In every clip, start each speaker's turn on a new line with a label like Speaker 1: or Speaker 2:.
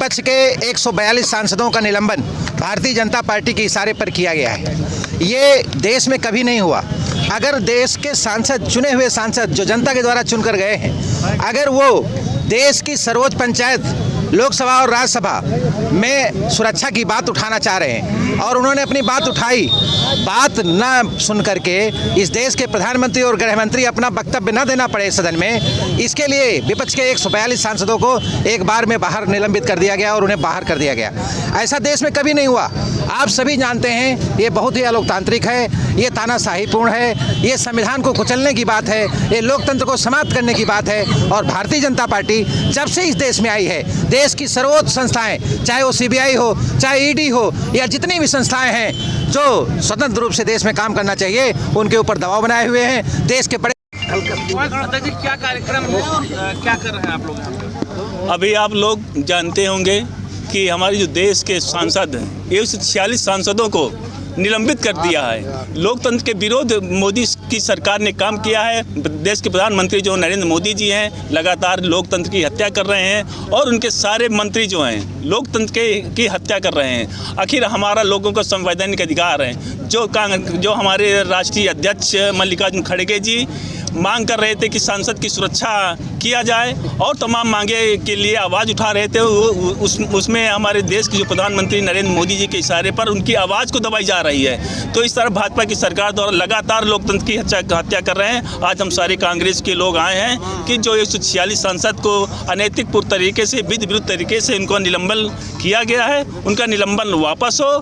Speaker 1: विपक्ष के 142 सांसदों का निलंबन भारतीय जनता पार्टी के इशारे पर किया गया है। ये देश में कभी नहीं हुआ। अगर देश के सांसद, चुने हुए सांसद जो जनता के द्वारा चुनकर गए हैं, अगर वो देश की सर्वोच्च पंचायत लोकसभा और राज्यसभा में सुरक्षा की बात उठाना चाह रहे हैं और उन्होंने अपनी बात उठाई, बात न सुन करके इस देश के प्रधानमंत्री और गृह मंत्री अपना वक्तव्य न देना पड़े सदन में, इसके लिए विपक्ष के 142 सांसदों को एक बार में बाहर निलंबित कर दिया गया और उन्हें बाहर कर दिया गया। ऐसा देश में कभी नहीं हुआ। आप सभी जानते हैं ये बहुत ही अलोकतांत्रिक है, ये तानाशाहीपूर्ण है, ये संविधान को कुचलने की बात है, ये लोकतंत्र को समाप्त करने की बात है। और भारतीय जनता पार्टी जब से इस देश में आई है, देश की सर्वोच्च संस्थाएं, चाहे वो CBI हो, चाहे ED हो, या जितनी भी संस्थाएं हैं जो स्वतंत्र रूप से देश में काम करना चाहिए, उनके ऊपर दबाव बनाए हुए हैं। देश के बड़े
Speaker 2: क्या कार्यक्रम है और क्या कर रहे हैं आप लोग?
Speaker 3: अभी आप लोग जानते होंगे कि हमारे जो देश के सांसद हैं, 146 सांसदों को निलंबित कर दिया है। लोकतंत्र के विरोध मोदी की सरकार ने काम किया है। देश के प्रधानमंत्री जो नरेंद्र मोदी जी हैं, लगातार लोकतंत्र की हत्या कर रहे हैं और उनके सारे मंत्री जो हैं लोकतंत्र की हत्या कर रहे हैं। आखिर हमारा लोगों का संवैधानिक अधिकार है। जो हमारे राष्ट्रीय अध्यक्ष मल्लिकार्जुन खड़गे जी मांग कर रहे थे कि सांसद की सुरक्षा किया जाए और तमाम मांगे के लिए आवाज़ उठा रहे थे, उसमें हमारे देश के जो प्रधानमंत्री नरेंद्र मोदी जी के इशारे पर उनकी आवाज़ को दबाई जा रही है। तो इस तरह भाजपा की सरकार द्वारा लगातार लोकतंत्र की हत्या कर रहे हैं। आज हम सारे कांग्रेस के लोग आए हैं कि जो 146 सांसद को अनैतिक पूर्ण तरीके से, विधि विरुद्ध तरीके से इनको निलंबन किया गया है, उनका निलंबन वापस हो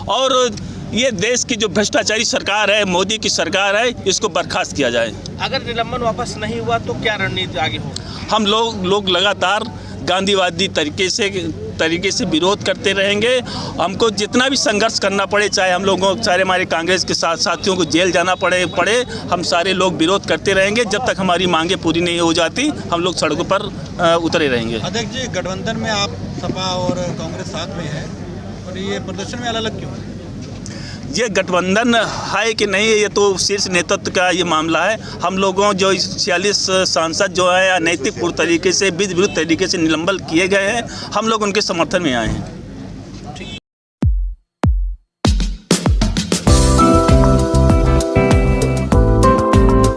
Speaker 3: और ये देश की जो भ्रष्टाचारी सरकार है, मोदी की सरकार है, इसको बर्खास्त किया जाए।
Speaker 2: अगर निलंबन वापस नहीं हुआ तो क्या रणनीति आगे होगी?
Speaker 3: हम लोग लगातार गांधीवादी तरीके से विरोध करते रहेंगे। हमको जितना भी संघर्ष करना पड़े, चाहे हम लोगों सारे हमारे कांग्रेस के साथियों को जेल जाना पड़े, हम सारे लोग विरोध करते रहेंगे जब तक हमारी मांगे पूरी नहीं हो जाती। हम लोग सड़कों पर उतरे रहेंगे।
Speaker 4: अध्यक्ष जी, गठबंधन में आप सपा और कांग्रेस साथ में है और ये प्रदर्शन में अलग क्यों?
Speaker 3: ये गठबंधन है कि नहीं, ये तो शीर्ष नेतृत्व का ये मामला है। हम लोगों जो 46 सांसद जो है अनैतिक पूर्ण तरीके से, विधि विरुद्ध तरीके से निलंबन किए गए हैं, हम लोग उनके समर्थन में आए हैं।